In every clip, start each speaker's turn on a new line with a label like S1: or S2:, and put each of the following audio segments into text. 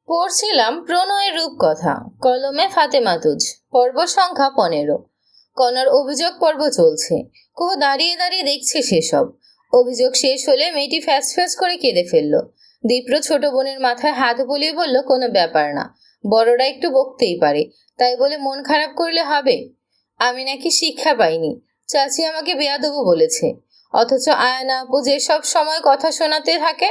S1: পড়ছিলাম প্রণয়ের রূপকথা, কলমে ফাতেমা তুজ, পর্ব সংখ্যা 15। কনার অভিযোগ পর্ব চলছে। কুহু দাঁড়িয়ে দাঁড়িয়ে দেখছে সেসব। অভিযোগ শেষ হলে মেয়েটি ফ্যাস ফ্যাস করে কেঁদে ফেলল। দীপ্র ছোট বোনের মাথায় হাত বুলিয়ে বলল, কোনো ব্যাপার না, বড়রা একটু বকতেই পারে, তাই বলে মন খারাপ করলে হবে? আমি নাকি শিক্ষা পাইনি, চাচি আমাকে বেয়াদবু বলেছে, অথচ আয়না আপু যে সব সময় কথা শোনাতে থাকে।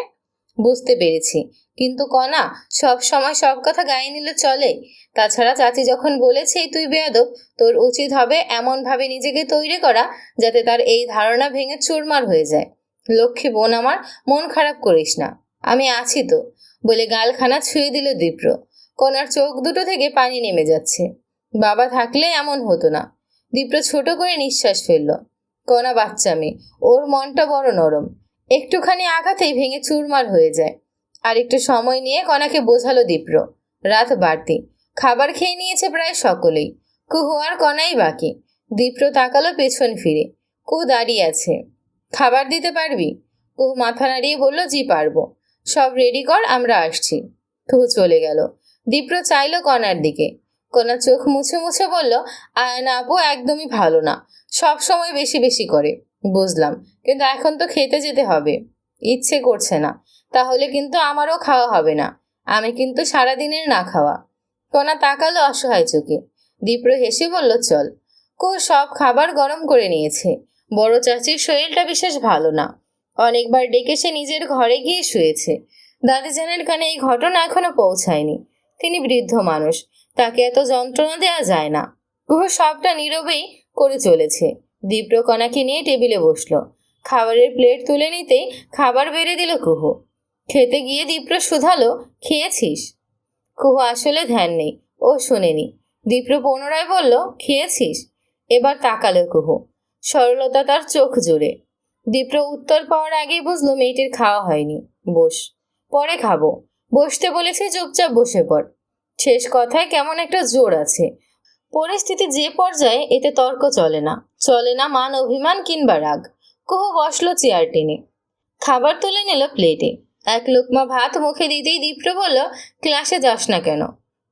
S1: বুঝতে পেরেছি, কিন্তু কনা, সব সময় সব কথা গায়ে নিলে চলে? তাছাড়া চাচি যখন বলেছেই তুই বেয়াদব, তোর উচিত হবে এমন ভাবে নিজেকে তৈরি করা যাতে তার এই ধারণা ভেঙে চুরমার হয়ে যায়। লক্ষ্মী বোন আমার, মন খারাপ করিস না, আমি আছি তো, বলে গালখানা ছুঁয়ে দিল দীপ্র। কনার চোখ দুটো থেকে পানি নেমে যাচ্ছে। বাবা থাকলে এমন হতো না। দীপ্র ছোট করে নিঃশ্বাস ফেলল। কনা বাচ্চা মেয়ে, ওর মনটা বড় নরম, একটুখানি আঘাতেই ভেঙে চুরমার হয়ে যায়। আর একটু সময় নিয়ে কনাকে বোঝালো দীপ্র। রাত বাড়তি, খাবার খেয়ে নিয়েছে প্রায় সকলেই। কুহু আর কনাই বাকি। দীপ্র তাকালো পেছন ফিরে। কুহু দাঁড়িয়ে আছে। খাবার দিতে পারবি? কুহু মাথা নাড়িয়ে বলল, জি পারবো। সব রেডি কর, আমরা আসছি। কুহু চলে গেল। দীপ্র চাইলো কনার দিকে। কনা চোখ মুছে মুছে বলল, আয়না আপু একদমই ভালো না, সব সময় বেশি বেশি করে। বুঝলাম, কিন্তু এখন তো খেতে যেতে হবে। ইচ্ছে করছে না। তাহলে কিন্তু আমারও খাওয়া হবে না, আমি কিন্তু সারাদিনের না খাওয়া। কনা তাকালো অসহায় চোখে। দীপ্র হেসে বলল, চল। সব খাবার গরম করে নিয়েছে। বড় চাচির শরীরটা বিশেষ ভালো না, অনেকবার ডেকে সে নিজের ঘরে গিয়ে শুয়েছে। দাদিজানের কানে এই ঘটনা এখনো পৌঁছায়নি। তিনি বৃদ্ধ মানুষ, তাকে এত যন্ত্রণা দেওয়া যায় না। কুহু সবটা নীরবেই করে চলেছে। দীপ্র কণাকে নিয়ে টেবিলে বসলো। খাবারের প্লেট তুলে নিতেই খাবার বেড়ে দিল কুহু। খেতে গিয়ে দীপ্র শুধালো, খেয়েছিস? কুহু আসলে ধ্যান নেই, ও শোনেনি। দীপ্র পুনরায় বলল, খেয়েছিস? এবার তাকালো কুহু, সরলতা তার চোখ জুড়ে। দীপ্র উত্তর পাওয়ার আগেই বুঝলো মেয়েটির খাওয়া হয়নি। বস, পরে খাবো। বসতে বলেছি, চুপচাপ বসে পড়। শেষ কথায় কেমন একটা জোর আছে। পরিস্থিতি যে পর্যায়ে এতে তর্ক চলে না, চলে না মান অভিমান কিংবা রাগ। কুহু বসলো চেয়ার টেনে। খাবার তুলে নিল প্লেটে। এক লোকমা ভাত মুখে দিতেই দীপ্র বলল, ক্লাসে যাস না কেন?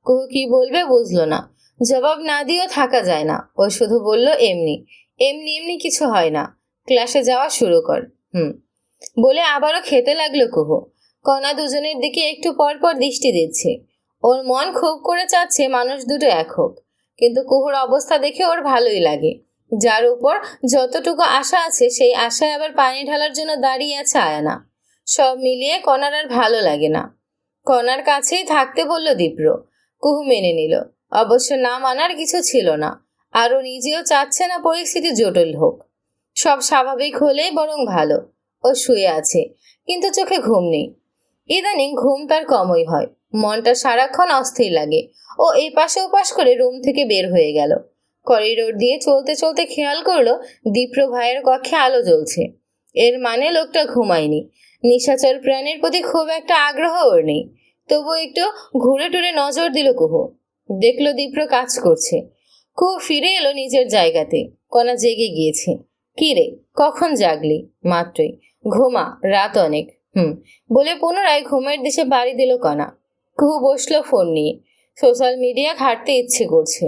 S1: কুহু কি বলবে বুঝলো না। জবাব না দিয়েও থাকা যায় না। ও শুধু বলল, এমনি এমনি এমনি কিছু হয় না, ক্লাসে যাওয়া শুরু কর। বলে আবারও খেতে লাগলো কুহু। কণা দুজনের দিকে একটু পর পর দৃষ্টি দিচ্ছে। ওর মন খুব করে চাচ্ছে মানুষ দুটো এক হোক, কিন্তু কুহুর অবস্থা দেখে ওর ভালোই লাগে। যার উপর যতটুকু আশা আছে সেই আশায় আবার পানি ঢালার জন্য দাঁড়িয়ে আছে আয়না। সব মিলিয়ে কণার আর ভালো লাগে না। কণার কাছেই থাকতে বলল দীপ্র। কুহু মেনে নিল। অবশ্য না মানার কিছু ছিল না। আরও নিজেও চাচ্ছে না পরিস্থিতি জটিল হোক। সব স্বাভাবিক হলেই বরং ভালো। ও শুয়ে আছে, কিন্তু চোখে ঘুম নেই। ইদানিং ঘুম তার কমই হয়। মনটা সারাক্ষণ অস্থির লাগে। ও এই পাশে ওপাশ করে রুম থেকে বের হয়ে গেল। করিডোর দিয়ে চলতে চলতে খেয়াল করলো দীপ্র ভাইয়ের কক্ষে আলো জ্বলছে। এর মানে লোকটা ঘুমায়নি। নিশাচর প্রাণীর প্রতি খুব একটা আগ্রহ ওর নেই। তবু একটু ঘুরে টুরে নজর দিল কুহু। দেখলো দীপ্র কাজ করছে। কুহু ফিরে এলো নিজের জায়গাতে। কণা জেগে গিয়েছে। কি রে, কখন জাগলি? মাত্রই। ঘুমা, রাত অনেক। বলে পুনরায় ঘুমের দেশে বাড়ি দিল কণা। কুহু বসলো ফোন নিয়ে। সোশ্যাল মিডিয়া ঘাঁটতে ইচ্ছে করছে।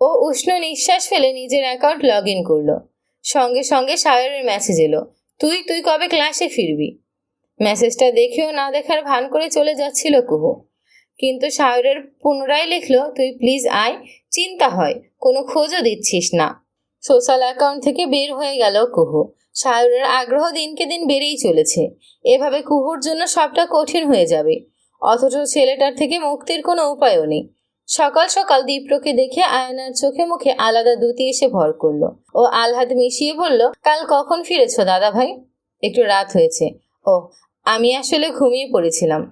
S1: ও উষ্ণ নিঃশ্বাস ফেলে নিজের অ্যাকাউন্ট লগ ইন করলো। সঙ্গে সঙ্গে সায়রের মেসেজ এলো, তুই তুই কবে ক্লাসে ফিরবি? মেসেজটা দেখেও না দেখার ভান করে চলে যাচ্ছিল কুহু। কিন্তু সায়রের পুনরায় লিখলো, তুই প্লিজ আয়, চিন্তা হয়, কোনো খোঁজও দিচ্ছিস না। সোশ্যাল অ্যাকাউন্ট থেকে বের হয়ে গেল কুহু। সায়রের আগ্রহ দিনকে দিন বেড়েই চলেছে। এভাবে কুহুর জন্য সবটা কঠিন হয়ে যাবে। অথচ ছেলেটার থেকে মুক্তির কোনো উপায়ও নেই। সকাল সকাল দীপ্রকে দেখে আয়নার চোখে মুখে আলাদা দ্যুতি এসে ভর করলো। ও আহ্লাদ মিশিয়ে বলল, কাল কখন ফিরেছ দাদা ভাই? একটু রাত হয়েছে। ও, আমি আসলে ঘুমিয়ে পড়েছিলাম।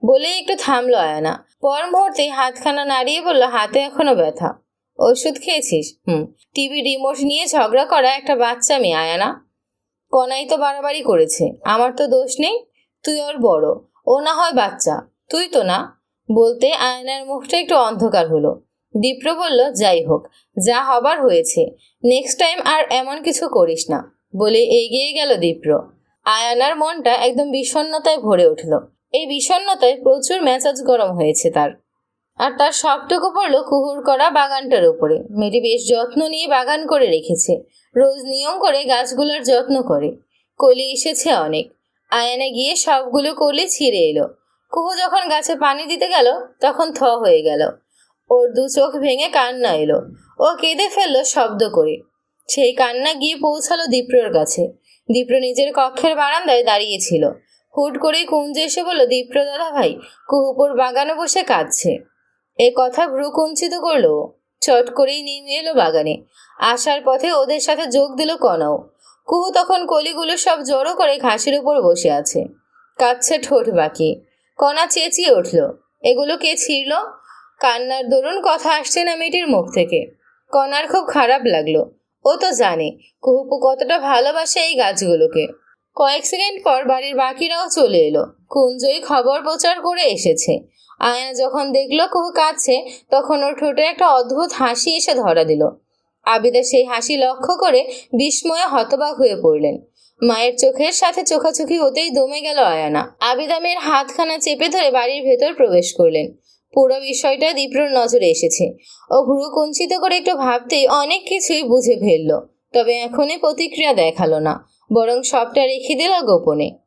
S1: বলেই একটু থামলো আয়না। পর মুহূর্তে হাতখানা নাড়িয়ে বলল, হাতে এখনো ব্যথা। ওষুধ খেয়েছিস? টিভি রিমোট নিয়ে ঝগড়া করা একটা বাচ্চা মেয়ে আয়না। কনাই তো বাড়াবাড়ি করেছে, আমার তো দোষ নেই। তুই ওর বড়, ও না হয় বাচ্চা, তুই তো না। বলতে আয়নার মুখটা একটু অন্ধকার হলো। দীপ্র বলল, যাই হোক, যা হবার হয়েছে, নেক্সট টাইম আর এমন কিছু করিস না, বলে এগিয়ে গেল দীপ্র। আয়নার মনটা একদম বিষণ্ণতায় ভরে উঠল। এই বিষণ্ণতায় প্রচুর মেজাজ গরম হয়েছে তার। আর তার সবটুকু পড়লো কুহুর করা বাগানটার উপরে। মেয়েটি বেশ যত্ন নিয়ে বাগান করে রেখেছে, রোজ নিয়ম করে গাছগুলোর যত্ন করে। কলি এসেছে অনেক। আয়ানে গিয়ে সবগুলো কলি ছিঁড়ে এলো। কুহু যখন গাছে পানি দিতে গেল তখন হয়ে গেল। ওর দু চোখ ভেঙে কান্না এলো। ও কেঁদে ফেললো শব্দ করে। সেই কান্না গিয়ে পৌঁছালো দীপ্রর কাছে। দীপ্র নিজের কক্ষের বারান্দায় দাঁড়িয়েছিল। হুট করেই কুঞ্জ এসে বলল, দীপ্র দাদা ভাই, কুহুপুর বাগানে বসে কাঁদছে। এ কথা ভ্রু কুঞ্চিত করলো ও। চট করেই নেমে এলো বাগানে। আসার পথে ওদের সাথে যোগ দিল কনাও। কুহু তখন কলিগুলো সব জড়ো করে ঘাসের উপর বসে আছে, কাঁদছে ঠোঁট বাঁকিয়ে। কণা চেঁচিয়ে উঠল, এগুলো কে ছিঁড়ল? কান্নার দরুন কথা আসছে না মেয়েটির মুখ থেকে। কণার খুব খারাপ লাগলো। ও তো জানে কুহুপু কতটা ভালোবাসে এই গাছগুলোকে। কয়েক সেকেন্ড পর বাড়ির বাকিরাও চলে এলো। কুঞ্জই খবর প্রচার করে এসেছে। আয়না যখন দেখলো কুহু কাঁদছে তখন ওর ঠোঁটে একটা অদ্ভুত হাসি এসে ধরা দিল। আবিদা সেই হাসি লক্ষ্য করে বিস্ময়ে হতবাক হয়ে পড়লেন। মায়ের চোখের সাথে চোখাচোখি হতেই দমে গেল আয়ানা। আবিদা মেয়ের হাতখানা চেপে ধরে বাড়ির ভেতর প্রবেশ করলেন। পুরো বিষয়টা দীপ্রর নজরে এসেছে। ও ভ্রু কুঞ্চিত করে একটু ভাবতেই অনেক কিছুই বুঝে ফেলল। তবে এখনই প্রতিক্রিয়া দেখালো না, বরং সবটা রেখে দিল গোপনে।